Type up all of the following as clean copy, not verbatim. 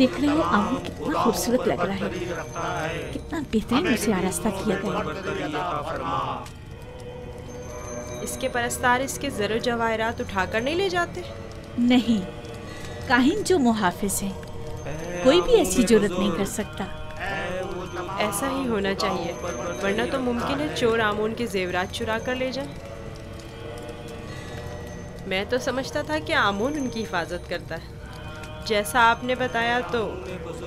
देख रहे हो आमू कितना खूबसूरत लग रहा है, कितना बेहतरीन उसे आरास्ता किया गया। इसके परस्तार इसके ज़रो जवाहरात उठाकर नहीं ले जाते? नहीं, काहिन जो मुहाफिज हैं, कोई भी ऐसी जुर्रत नहीं कर सकता। ऐसा ही होना चाहिए, वरना तो मुमकिन है चोर आमून के जेवरात चुरा कर ले जाएं। मैं तो समझता था कि आमून उनकी हिफाजत करता है। जैसा आपने बताया तो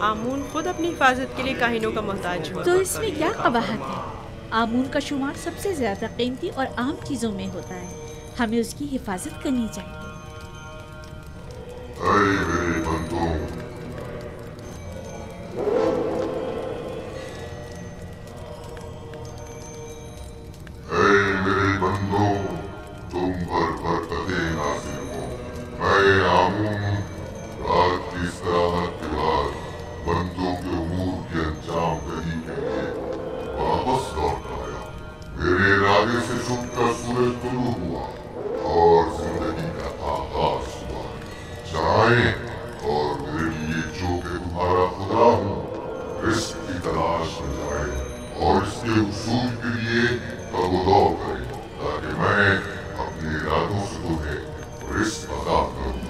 आमून खुद अपनी हिफाजत के लिए काहिनों का मोहताज हुआ। तो इसमें क्या कबाहत है? आमून का शुमार सबसे ज्यादा कीमती और अहम चीजों में होता है, हमें उसकी हिफाजत करनी चाहिए। मेरे बंदों, मेरे बंदों, तुम पर बरकतें नाज़िल हो। मैं आमून रात की istirahat के बाद बंदों के उमूर के अंजाम दही के लिए वापस लौट आया। मेरे इरादे से छुपकर सूरज तुलू हुआ और जिंदगी का आगाज हुआ। जाएं और मेरे लिए जो कि तुम्हारा खुदा हूँ, रिस्क की तलाश में जाए और इसके उसूल के लिए तगदौड़ करें, ताकि मैं अपने इरादों से तुम्हें रिस्क अता करूँ।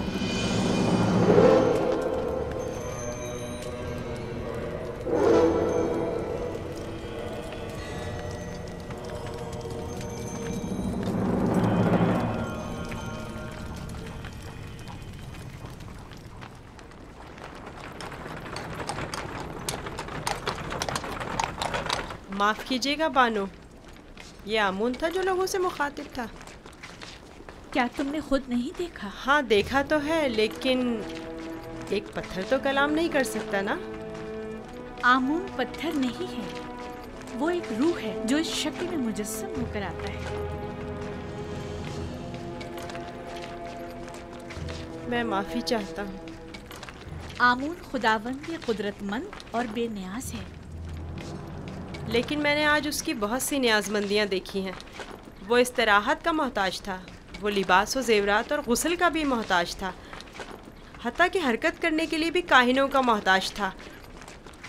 माफ़ कीजिएगा बानो, ये आमून था जो लोगों से मुखातिब था। क्या तुमने खुद नहीं देखा? हाँ देखा तो है, लेकिन एक पत्थर तो कलाम नहीं कर सकता ना। आमून पत्थर नहीं है, वो एक रूह है जो इस शक्ल में मुजस्सम होकर आता है। मैं माफ़ी चाहता हूँ। आमून खुदावंद कुदरतमंद और बेनियाज है। लेकिन मैंने आज उसकी बहुत सी न्याज़मंदियाँ देखी हैं। वो इस्तराहत का मोहताज था, वो लिबास व ज़ेवरात और गुस्ल का भी मोहताज था, हत्ता कि हरकत करने के लिए भी काहिनों का मोहताज था।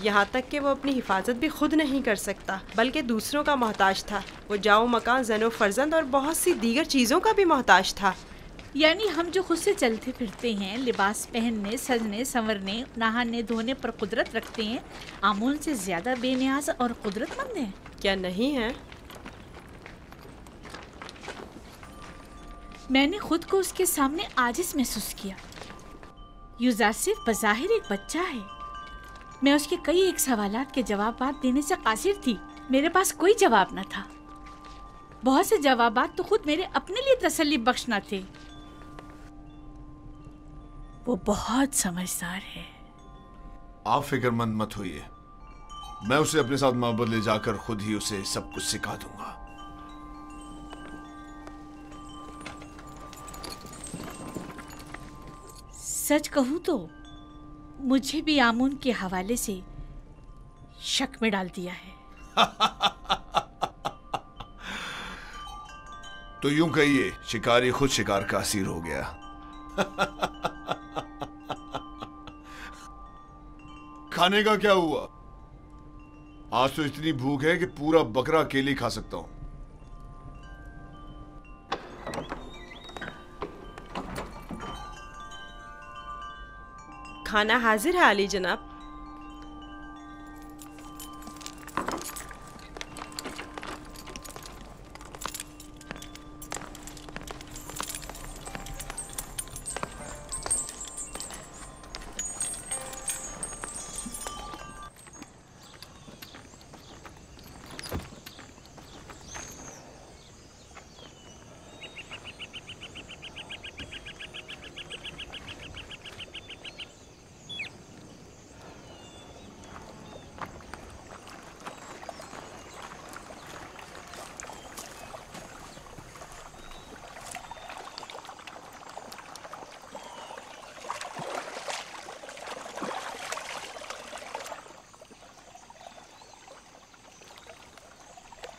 यहाँ तक कि वो अपनी हिफाजत भी खुद नहीं कर सकता, बल्कि दूसरों का मोहताज था। वो जाओ मकान, ज़नो फर्जंद और बहुत सी दीगर चीज़ों का भी मोहताज था। यानी हम जो खुद से चलते फिरते हैं, लिबास पहनने, सजने, संवरने, नहाने धोने पर कुदरत रखते हैं, आमून से ज्यादा बेनियाज और कुदरतमंद हैं। क्या नहीं है? मैंने खुद को उसके सामने आजिज महसूस किया। यूजासिफ बज़ाहिर एक बच्चा है। मैं उसके कई एक सवालात के जवाब देने से कासिर थी। मेरे पास कोई जवाब न था। बहुत से जवाबात तो खुद मेरे अपने लिए तसल्ली बख्श न थे। वो बहुत समझदार है। आप फिक्रमंद मत होइए, मैं उसे अपने साथ मोहब्बत ले जाकर खुद ही उसे सब कुछ सिखा दूंगा। सच कहूं तो मुझे भी आमून के हवाले से शक में डाल दिया है। तो यूं कहिए, शिकारी खुद शिकार का असीर हो गया। खाने का क्या हुआ? आज तो इतनी भूख है कि पूरा बकरा अकेले खा सकता हूं। खाना हाजिर है आली जनाब।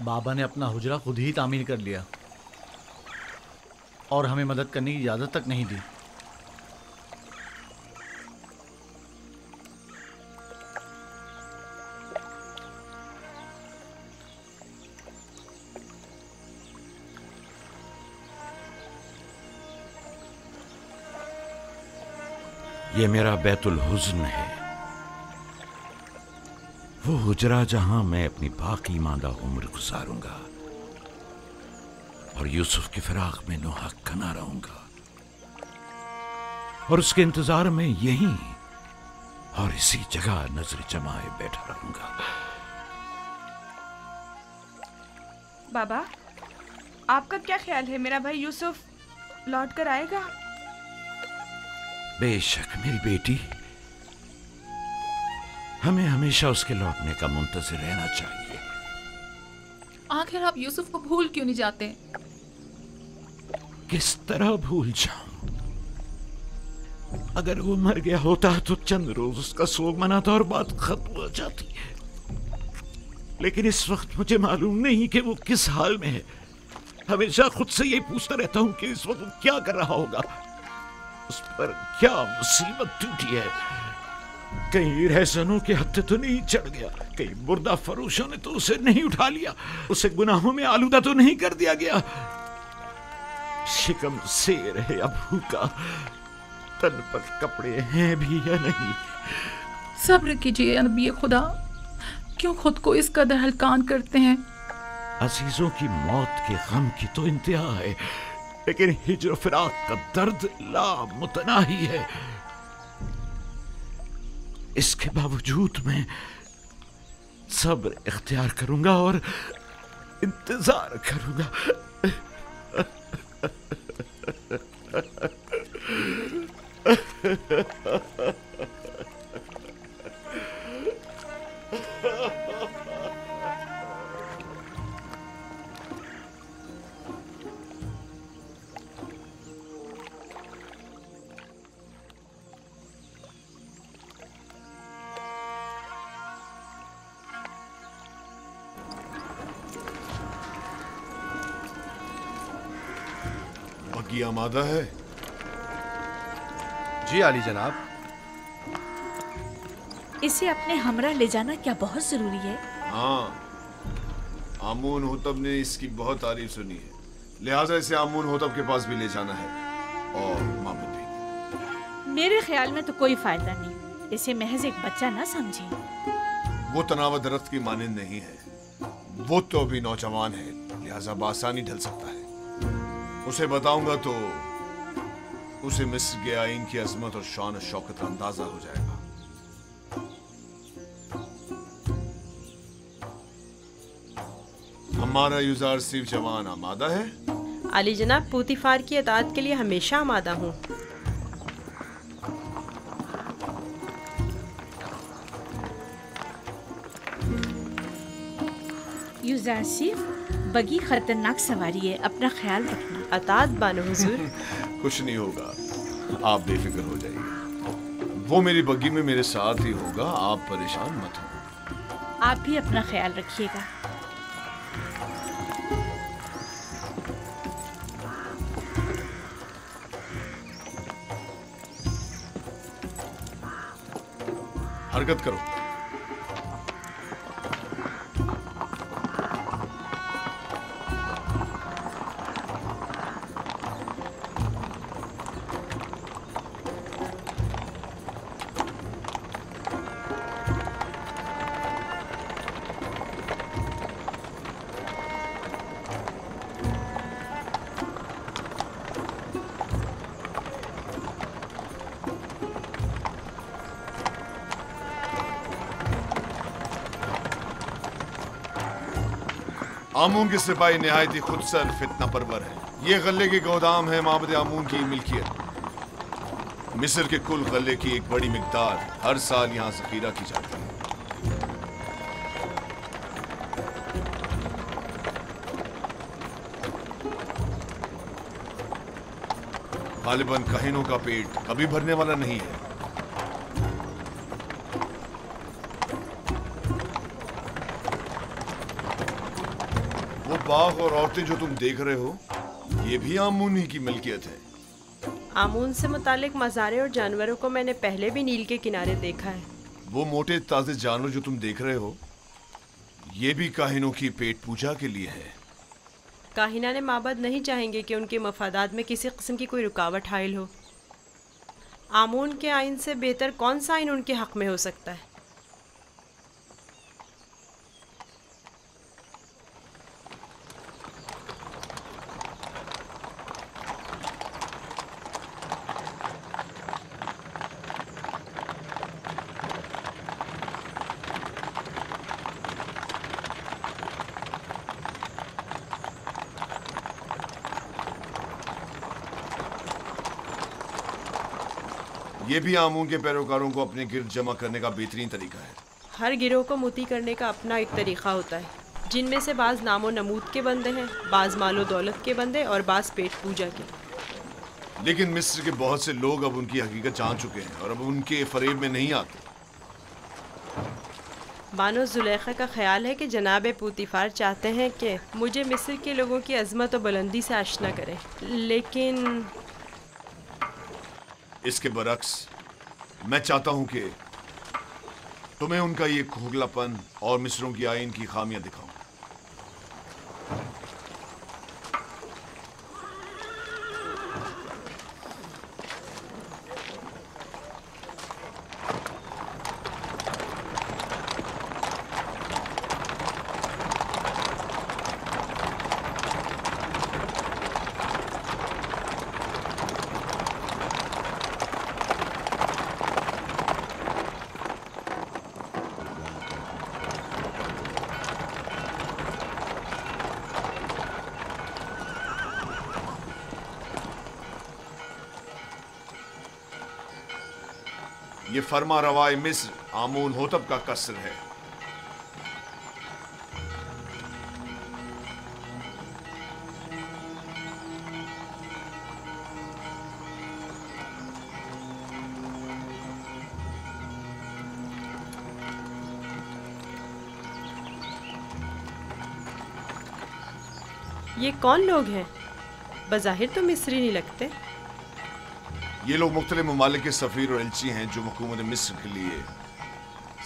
बाबा ने अपना हुजरा खुद ही तामीर कर लिया और हमें मदद करने की इजाज़त तक नहीं दी। ये मेरा बैतुल हुज़्न है, वो हुजरा जहां मैं अपनी बाकी मांदा उम्र गुजारूंगा और यूसुफ की फिराक में नुहक ना रहूंगा और उसके इंतजार में यहीं और इसी जगह नजर जमाए बैठा रहूंगा। बाबा, आपका क्या ख्याल है, मेरा भाई यूसुफ लौट कर आएगा? बेशक मेरी बेटी, हमें हमेशा उसके लौटने का मुंतज़िर रहना चाहिए। आखिर आप यूसुफ को भूल क्यों नहीं जाते? किस तरह भूल जाऊं? अगर वो मर गया होता तो चंद रोज उसका सोग मनाता और बात खत्म हो जाती। लेकिन इस वक्त मुझे मालूम नहीं कि वो किस हाल में है। हमेशा खुद से यही पूछता रहता हूं कि इस वक्त वो क्या कर रहा होगा, उस पर क्या मुसीबत टूटी है। कहीं रहसनों के हत्थे तो नहीं चढ़ गया, कहीं मुर्दा फरोशों ने तो उसे नहीं उठा लिया, उसे गुनाहों में आलूदा तो नहीं कर दिया गया। शिकम शेर है या भूखा, तन पर कपड़े हैं भी या नहीं। सब्र कीजिए नबी खुदा, क्यों खुद को इस कदर हलकान करते हैं? अजीजों की मौत के गम की तो इंतहा है, लेकिन हिज्र फिराक का दर्द लामुतनाही है। इसके बावजूद मैं सब्र इख्तियार करूंगा और इंतजार करूंगा। बग्गी आमादा है? जी आली जनाब। इसे अपने हमरा ले जाना क्या बहुत जरूरी है? हाँ, आमून होतब ने इसकी बहुत तारीफ सुनी है, लिहाजा इसे आमून होतब के पास भी ले जाना है और माबद भी। मेरे ख्याल में तो कोई फायदा नहीं, इसे महज एक बच्चा ना समझिए। वो तनाव दरख्त की मानिंद नहीं है, वो तो अभी नौजवान है, लिहाजा बासानी ढल सकता है। उसे बताऊंगा तो उसे मिस्र के आइन की अजमत और शान शौकत का अंदाजा हो जाएगा। हमारा यूजार सिर्फ जवान आमादा है? आली जनाब, पूतीफार की अतात के लिए हमेशा आमादा हूँ। यूजार सिर्फ बगी खतरनाक सवारी है, अपना ख्याल रखना। अतात बानो हुजूर। कुछ नहीं होगा, आप बेफिक्र हो जाइए। वो मेरी बग्गी में मेरे साथ ही होगा, आप परेशान मत हो। आप भी अपना ख्याल रखिएगा। हरकत करो। आमून के सिपाही निहायत ही खुदसर फितना परवर है। ये गल्ले के गोदाम है माबद आमून की मिल्कियत। मिस्र के कुल गल्ले की एक बड़ी मिकदार हर साल यहाँ जखीरा की जाती है। गालिबन कहीनों का पेट कभी भरने वाला नहीं है। वो बाग और औरतें जो तुम देख रहे हो, ये भी आमून ही की मिल्कियत है। आमून से मुतालिक मज़ारे और जानवरों को मैंने पहले भी नील के किनारे देखा है। वो मोटे ताजे जानवर जो तुम देख रहे हो, ये भी काहिनों की पेट पूजा के लिए है। काहिना ने माबद नहीं चाहेंगे कि उनके मफादात में किसी किस्म की कोई रुकावट हाइल हो। आमून के आइन से बेहतर कौन सा आइन उनके हक में हो सकता है? ये भी आमून के पैरोकारों को अपने गिर्द जमा करने का बेहतरीन तरीका है। हर गिरोह को मुती करने का अपना एक तरीका होता है, जिनमें से बाज़ नामो नमूद के बंदे हैं, बाज़ मालो दौलत के बंदे और बाज़ पेट पूजा के। लेकिन मिस्र के बहुत से लोग अब उनकी हकीकत जान चुके हैं और अब उनके फरेब में नहीं आते। बानो जुलेखा का ख्याल है कि जनाब पूतीफार चाहते हैं कि मुझे मिस्र के लोगों की अजमत और बुलंदी से आशना करें, लेकिन इसके बरक्स मैं चाहता हूं कि तुम्हें उनका ये खोखलापन और मिस्रों की आइन की खामियां दिखाऊं। ये फरमा रवाए मिस्र आमून होतब का कसर है। ये कौन लोग हैं? बज़ाहिर तो मिस्री नहीं लगते। ये लोग मुख्तलिफ ममालिक के सफ़ीर और एल्ची हैं जो हुकूमत मिस्र के लिए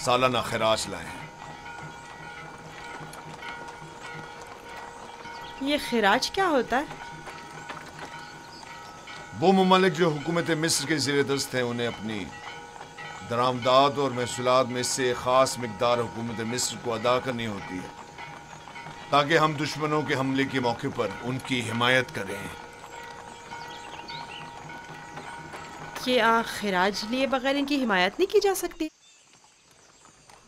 सालाना खिराज लाए हैं। ये खिराज क्या होता है? वो ममालिक जो हुकूमत मिस्र के ज़ेर दस्त हैं उन्हें अपनी दरामदात और महसूलात में से ख़ास मिकदार हुकूमत मिस्र को अदा करनी होती है ताकि हम दुश्मनों के हमले के मौके पर उनकी हिमायत करें। क्या खिराज लिए बगैर इनकी हिमायत नहीं की जा सकती?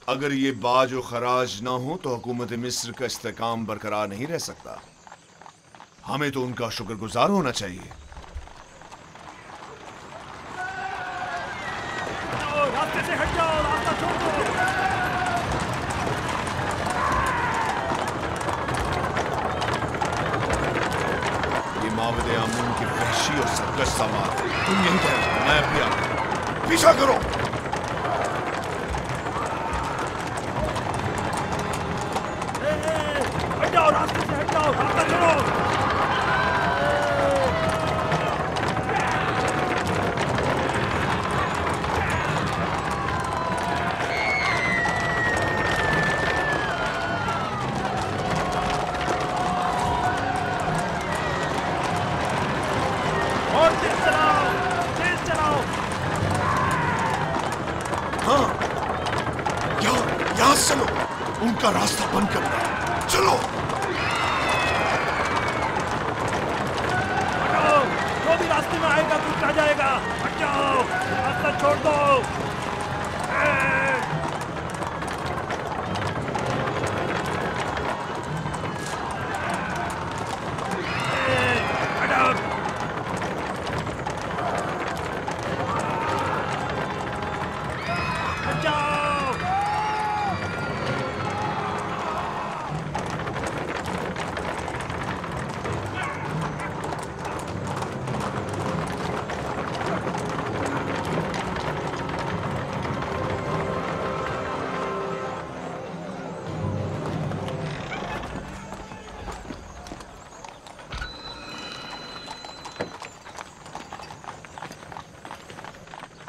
अगर ये बाज और खराज ना हो तो हुकूमत मिस्र का इस्तेकाम बरकरार नहीं रह सकता। हमें तो उनका शुक्रगुजार होना चाहिए। रास्ते से हट जाओ, रास्ता छोड़ दो। ये मावदे आमून की वहशी और सरकश समाज। तुम यहीं ठहरो, मैं अभी आता हूं। पीछा करो। हट जाओ, रास्ते से हट जाओ, रास्ता छोड़ो। और तेज चलाओ, तेज चलाओ। हाँ, यहाँ चलो, उनका रास्ता बंद करना है। चलो। हटाओ, जो भी रास्ते में आएगा कुछ आ जाएगा। हट जाओ, रास्ता छोड़ दो। हटाओ। हट जाओ।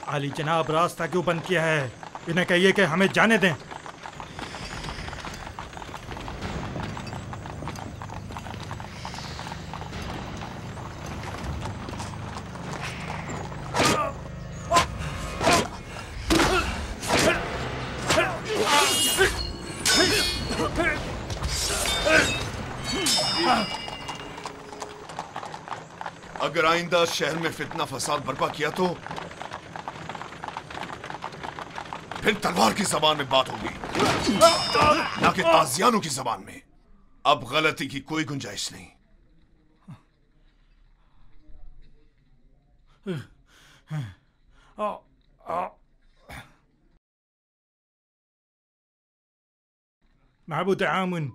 आली जनाब, रास्ता क्यों बंद किया है? इन्हें कहिए कि हमें जाने दें। अगर आइंदा शहर में फितना फसाद बर्पा किया तो फिर तलवार की जबान में बात होगी, ना कि ताजियानों की जबान में। अब गलती की कोई गुंजाइश नहीं। महबूद आमुन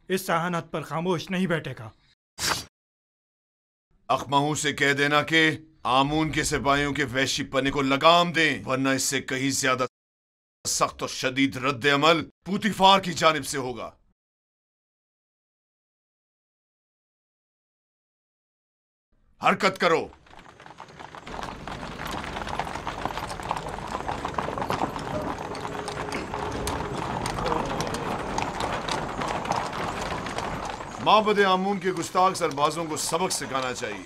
इस सहानत पर खामोश नहीं बैठेगा। अखमाहू से कह देना कि आमून के सिपाहियों के वहशी पने को लगाम दें, वरना इससे कहीं ज्यादा सख्त और शदीद रद्द अमल पूतीफार की जानिब से होगा। हरकत करो। माबद आमून के गुस्ताख सरबाजों को सबक सिखाना चाहिए।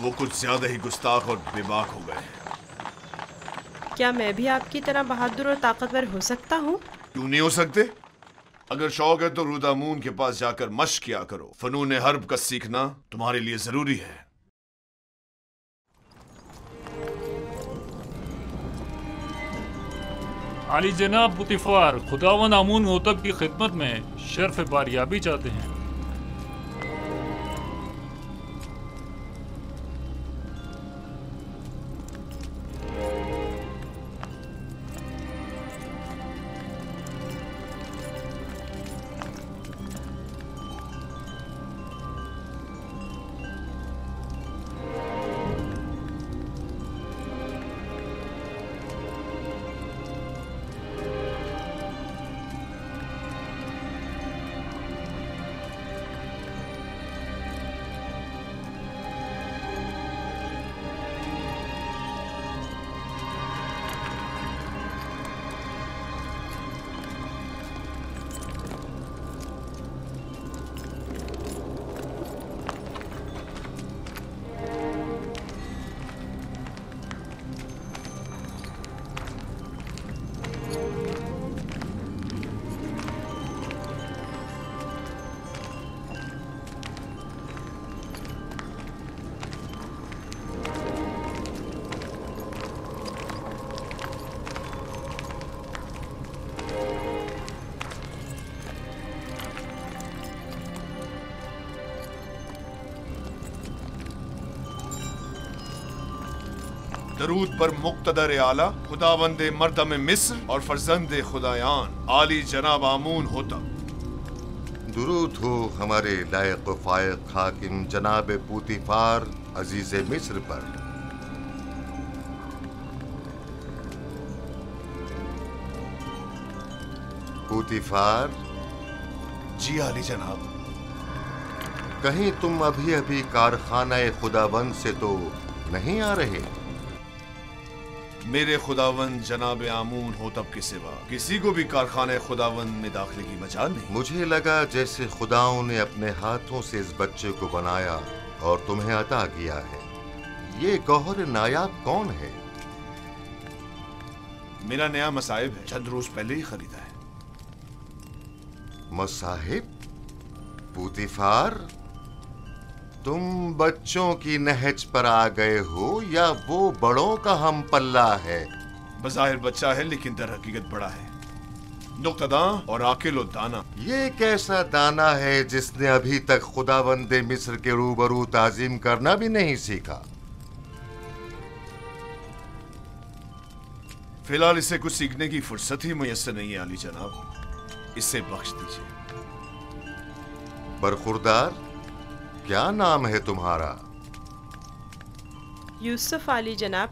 वो कुछ ज्यादा ही गुस्ताख और बेबाक हो गए हैं। क्या मैं भी आपकी तरह बहादुर और ताकतवर हो सकता हूँ? क्यों नहीं हो सकते? अगर शौक है तो रुदामून के पास जाकर मश्क किया करो। फनून हर्ब का सीखना तुम्हारे लिए जरूरी है। आली जनाब पुतिफार खुदावन आमून होतब की खिदमत में शर्फ बारियाबी चाहते हैं। दरूद पर मुक्तदर आला खुदावंदे मर्दम मिस्र और फर्जंदे खुदायान आली जनाब आमून होता। दुरूद हो हमारे लायक फायक हाकिम जनाब पूतीफार अजीज मिस्र पर। पूतीफार जी आली जनाब। कहीं तुम अभी अभी कारखाना खुदावंद से तो नहीं आ रहे? मेरे खुदावंद जनाब आमून होतब के सिवा किसी को भी कारखाने खुदावंद में दाखिले की मजाल नहीं। मुझे लगा जैसे खुदाओं ने अपने हाथों से इस बच्चे को बनाया और तुम्हें अता किया है। ये गौहर नायाब कौन है? मेरा नया मसाहिब है, चंद रोज पहले ही खरीदा है। मसाहिब? पूतीफार, तुम बच्चों की नहज पर आ गए हो या वो बड़ों का हम पल्ला है? बज़ाहिर बच्चा है लेकिन दर हकीकत बड़ा है, नुक्तदां और आकिल और दाना। ये कैसा दाना है जिसने अभी तक खुदावंदे मिस्र के रूबरू ताजीम करना भी नहीं सीखा? फिलहाल इसे कुछ सीखने की फुर्सत ही मुयस्सर नहीं है आली जनाब, इसे बख्श दीजिए। बरखुरदार, क्या नाम है तुम्हारा? यूसुफ आली जनाब,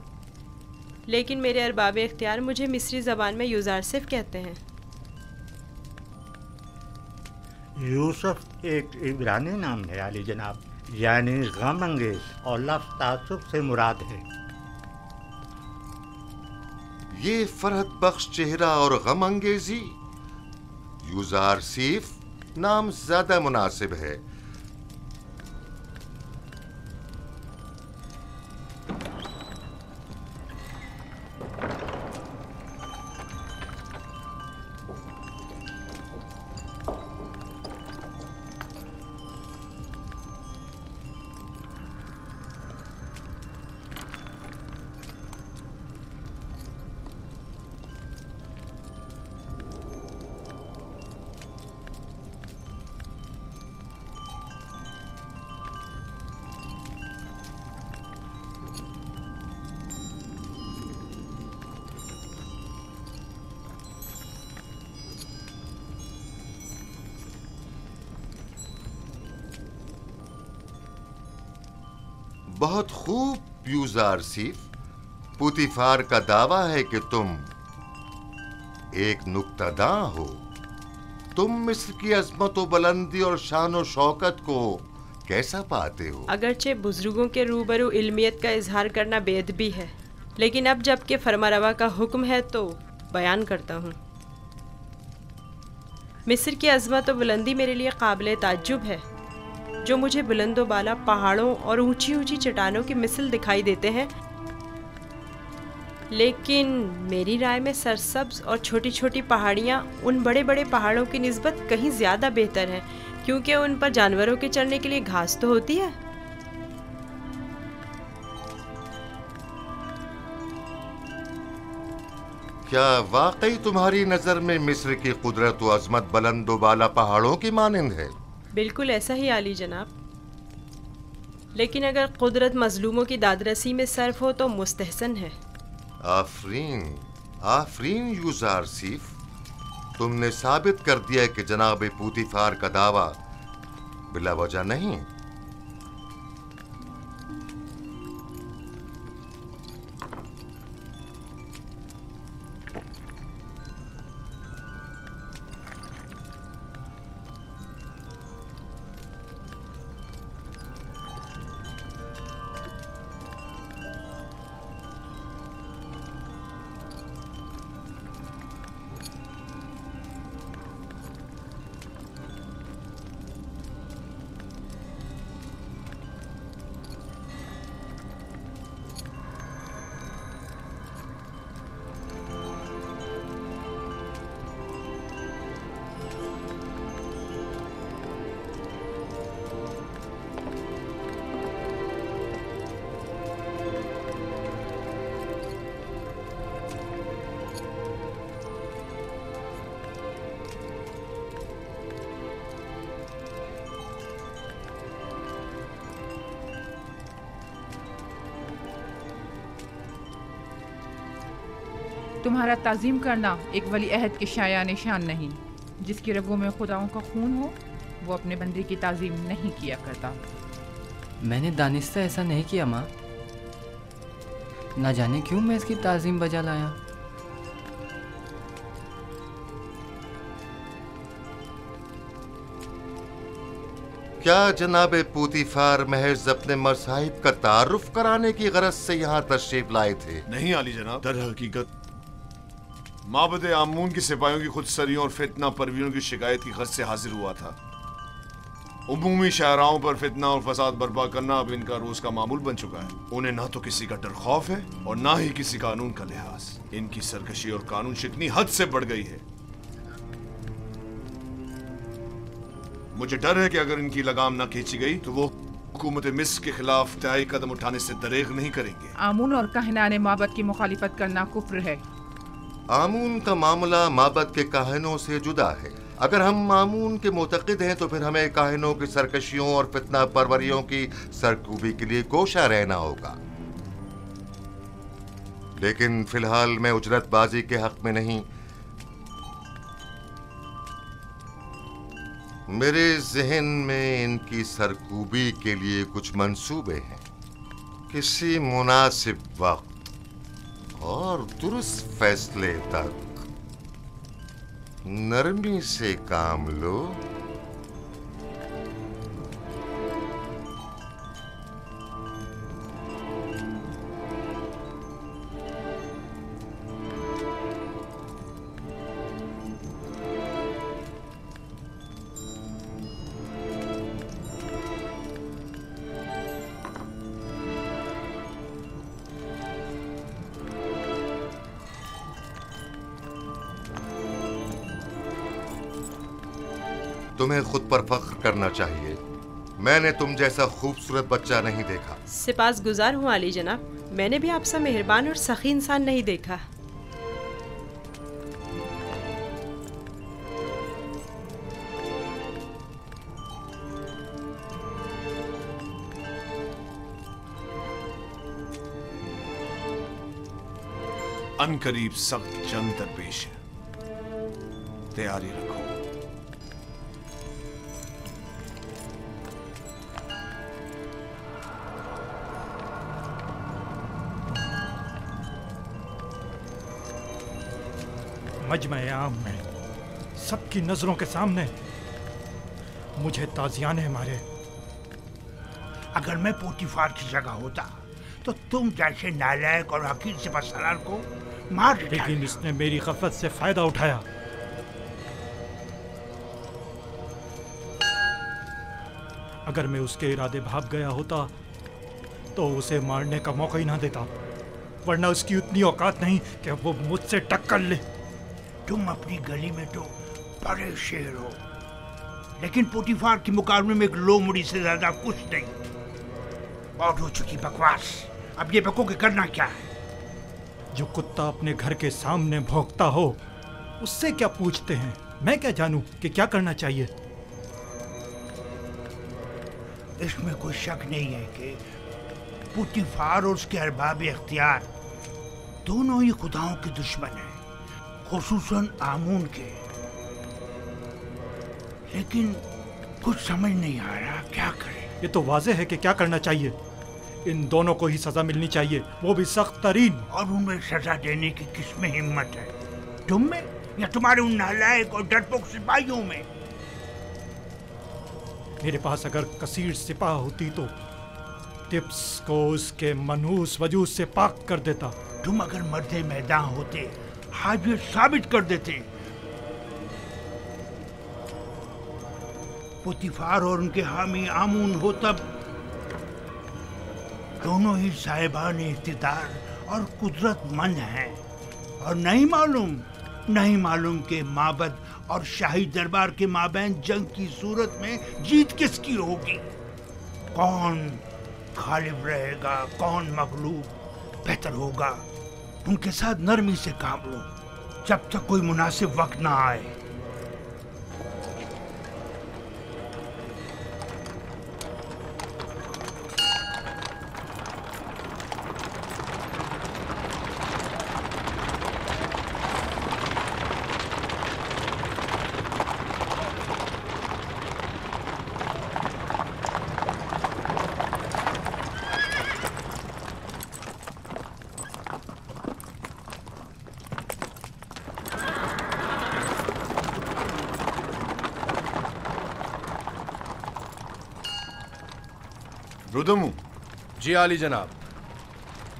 लेकिन मेरे अरबाब इख्तियार मुझे मिस्री ज़बान में यूज़ारसिफ कहते हैं। यूसुफ एक इब्रानी नाम है आली जनाब, यानी गम अंगेज, और लफ्ज़ तासुब से मुराद है। ये फरहत बख्श चेहरा और गम अंगेजी, यूज़ारसिफ नाम ज्यादा मुनासिब है। बहुत खूब यूज़ारसीफ। पुतिफार का दावा है कि तुम एक नुक्तादां हो। तुम मिस्र की अजमत व बुलंदी और शान व शौकत को कैसा पाते हो? अगरचे बुजुर्गों के रूबरू इल्मियत का इजहार करना बेअदबी है, लेकिन अब जबकि फरमारवा का हुक्म है तो बयान करता हूँ। मिस्र की अजमत व बुलंदी मेरे लिए काबिल ताज्जुब है। जो मुझे बुलंदो बाला पहाड़ों और ऊंची ऊंची चट्टानों की मिसल दिखाई देते हैं, लेकिन मेरी राय में सरसब्ज और छोटी छोटी पहाड़ियाँ उन बड़े बड़े पहाड़ों की निस्बत कहीं ज़्यादा बेहतर हैं, क्योंकि उन पर जानवरों के चरने के लिए घास तो होती है। क्या वाकई तुम्हारी नजर में मिस्र की कुदरत व अजमत बुलंदो बाला पहाड़ों की मानिंद है? बिल्कुल ऐसा ही आली जनाब, लेकिन अगर कुदरत मजलूमों की दादरसी में सर्फ हो तो मुस्तहसन है। आफरीन, आफरीन यूज़ारसीफ, तुमने साबित कर दिया कि जनाब पुतिफार का दावा बिला वजह नहीं। तुम्हारा ताज़ीम करना एक वली अहद के शाया निशान नहीं। जिसकी रगों में खुदाओं का खून हो वो अपने बंदे की ताज़ीम नहीं किया करता। मैंने दानिस्ता ऐसा नहीं किया माँ, ना जाने क्यों मैं इसकी ताज़ीम बजा लाया। क्या जनाब पुतिफार महज अपने मसाहिब का तारुफ कराने की गरज से यहाँ तशरीफ लाए थे? नहीं आली जनाब, दर हकीकत माबद आमून की सिपाहियों की खुदसरियों और फितना परवीरों की शिकायत की गरज से हाजिर हुआ था। उमूमी शाहराओं पर फितना और फसाद बर्पा करना अब इनका रोज का मामूल बन चुका है। उन्हें ना तो किसी का डर खौफ है और ना ही किसी कानून का लिहाज। इनकी सरकशी और कानून शिकनी हद से बढ़ गई है। मुझे डर है कि अगर इनकी लगाम ना खींची गई तो वो हुकूमत मिस्र के खिलाफ तय कदम उठाने से दरेग नहीं करेंगे। आमून और कहनाने माबद की मुखालिफत करना कुफ्र है। आमून का मामला माबद के काहिनों से जुदा है। अगर हम आमून के मुतक़िद हैं तो फिर हमें काहिनों की सरकशियों और फितना परवरियों की सरकूबी के लिए कोशा रहना होगा। लेकिन फिलहाल मैं उजरतबाजी के हक में नहीं। मेरे जहन में इनकी सरकूबी के लिए कुछ मंसूबे हैं। किसी मुनासिब वक्त और दुरुस्त फैसले तक नरमी से काम लो। तुम्हें खुद पर फख्र करना चाहिए। मैंने तुम जैसा खूबसूरत बच्चा नहीं देखा। सिपास गुजार हूँ आली जनाब, मैंने भी आपसा मेहरबान और सखी इंसान नहीं देखा। अनकरीब सख्त जंग दरपेश है, तैयारी रखो। मजमे आम में सबकी नजरों के सामने मुझे ताजियाने मारे। अगर मैं पोतीफार की जगह होता तो तुम जैसे नालायक और हकीर सिपहसालार को मार देता। लेकिन इसने मेरी गफलत से फायदा उठाया। अगर मैं उसके इरादे भाग गया होता तो उसे मारने का मौका ही ना देता, वरना उसकी उतनी औकात नहीं कि वो मुझसे टक्कर ले। तुम अपनी गली में तो बड़े शेर हो, लेकिन पोतीफार के मुकाबले में एक लोमड़ी से ज्यादा कुछ नहीं। बहुत हो चुकी बकवास, अब ये बको के करना क्या है? जो कुत्ता अपने घर के सामने भौंकता हो उससे क्या पूछते हैं? मैं क्या जानूं कि क्या करना चाहिए? इसमें कोई शक नहीं है कि पोतीफार और उसके अरबाब इख्तियार दोनों ही खुदाओं के दुश्मन हैं, खुसूसन आमून के। लेकिन कुछ समझ नहीं आ रहा क्या करें। ये तो वाज़ेह है कि क्या करना चाहिए। इन दोनों को ही सजा मिलनी चाहिए, वो भी सख्त तरीन। और उन्हें सजा देने की किसमें हिम्मत है? तुम में या तुम्हारे उन नालायक और डरपोक सिपाहियों में? मेरे पास अगर कसीर सिपाह होती तो टिप्स को उसके मनहूस वजूद से पाक कर देता। तुम अगर मर्दे मैदान होते आज ये साबित कर देते। पोतीफार और उनके हामी आमून हो तब दोनों ही साहिबान इख्तिदार और कुदरतमंद हैं, और नहीं मालूम कि माबद और शाही दरबार के माबैन जंग की सूरत में जीत किसकी होगी। कौन गालिब रहेगा, कौन मगलूब? बेहतर होगा उनके साथ नरमी से काम लो जब तक कोई मुनासिब वक्त ना आए। रुदमू। जी आली जनाब।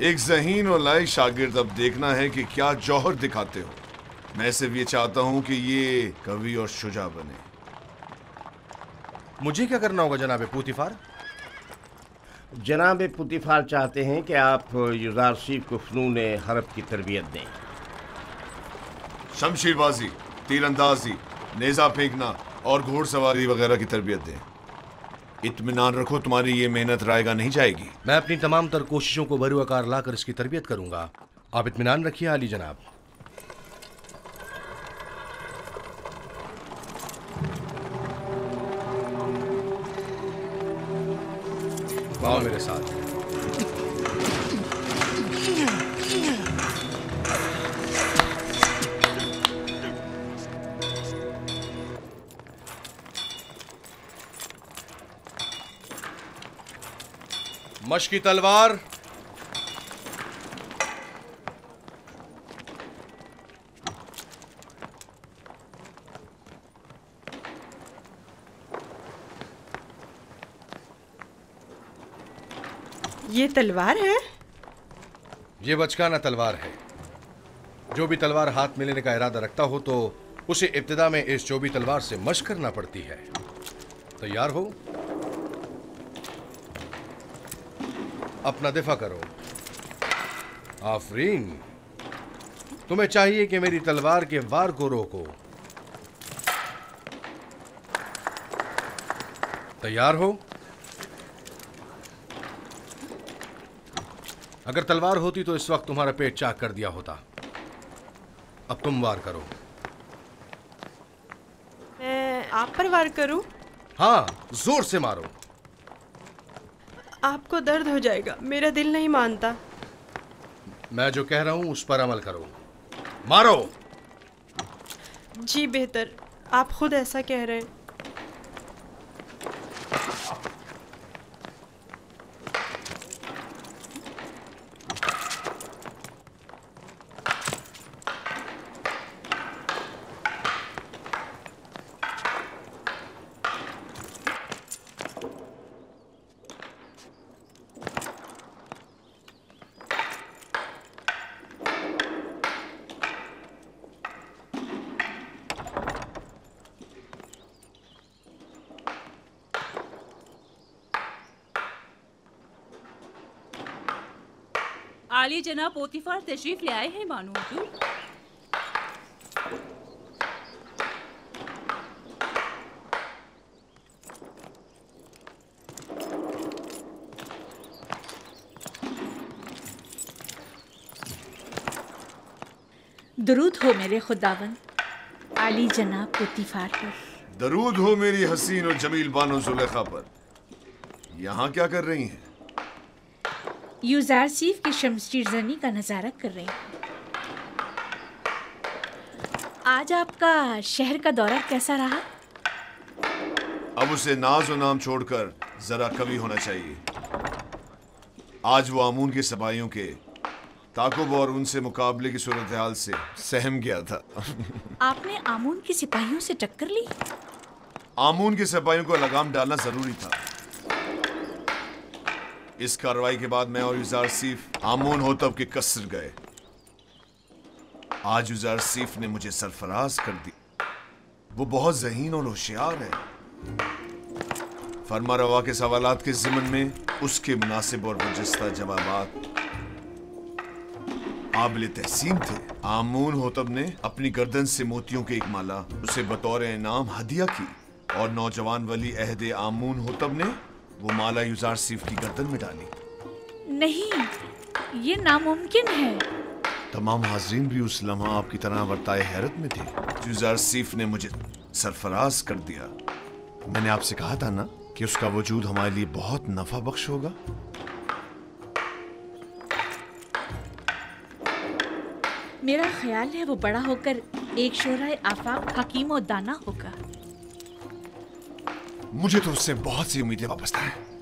एक ज़हीन और लायक शागिर्द अब देखना है कि क्या जौहर दिखाते हो। मैं सिर्फ ये चाहता हूं कि ये कवि और शुजा बने। मुझे क्या करना होगा जनाब पोतीफार? जनाब पोतीफार चाहते हैं कि आप युजारसीफ को फ़नून हरब की तरबियत दें। शमशीरबाजी, तीरंदाजी, नेज़ा फेंकना और घोड़सवारी वगैरह की तरबियत दें। इत्मीनान रखो, तुम्हारी ये मेहनत रायगा नहीं जाएगी। मैं अपनी तमाम तर कोशिशों को बरूआकार लाकर इसकी तरबियत करूंगा। आप इत्मीनान रखिए आली जनाब। आओ मेरे साथ। मशकी तलवार, ये तलवार है? ये बचकाना तलवार है। जो भी तलवार हाथ में लेने का इरादा रखता हो तो उसे इब्तिदा में इस चौबी तलवार से मशक करना पड़ती है। तैयार हो? अपना दिफा करो। आफरीन, तुम्हें चाहिए कि मेरी तलवार के वार को रोको। तैयार हो? अगर तलवार होती तो इस वक्त तुम्हारा पेट चाक कर दिया होता। अब तुम वार करो। मैं आप पर वार करूं? हाँ, जोर से मारो। आपको दर्द हो जाएगा, मेरा दिल नहीं मानता। मैं जो कह रहा हूं उस पर अमल करो। मारो। जी बेहतर, आप खुद ऐसा कह रहे हैं। आली जनाब पोतीफार तशरीफ ले आए हैं बानो हुजूर। दरूद हो मेरे खुदावन आली जनाब पोतीफार पर। दरूद हो मेरी हसीन और जमील बानो जुलेखा पर। यहाँ क्या कर रही हैं? यूजारसीफ की शमशीर जनी का नजारा कर रही हूँ। आज आपका शहर का दौरा कैसा रहा? अब उसे नाज और नाम छोड़कर जरा कवि होना चाहिए। आज वो आमून के सिपाहियों के ताकुब और उनसे मुकाबले की सूरत हाल से सहम गया था। आपने आमून के सिपाहियों से टक्कर ली? आमून के सिपाहियों को लगाम डालना जरूरी था। इस कार्रवाई के बाद मैं और यूजारसीफ आमून होतब के कसर गए। आज यूजारसीफ ने मुझे सरफराज कर दी। वो बहुत ज़हीन और होशियार है। फरमा रवा के सवालात के ज़िमन में उसके मुनासिब और बरजस्ता जवाबात काबिल तहसीन थे। आमून होतब ने अपनी गर्दन से मोतियों की एक माला उसे बतौर इनाम हदिया की और नौजवान वली अहद आमून होतब ने वो माला यूजारसीफ की गर्दन में डाली। नहीं, ये नामुमकिन है। तमाम हाजरीन भी उस लम्हा आपकी तरह वर्ताए हैरत में थे। यूजारसीफ ने मुझे सरफराज कर दिया। मैंने आपसे कहा था ना कि उसका वजूद हमारे लिए बहुत नफा बख्श होगा। मेरा ख्याल है वो बड़ा होकर एक शोराए आफाक हकीम और दाना होगा। मुझे तो उससे बहुत सी उम्मीदें वाबस्ता हैं।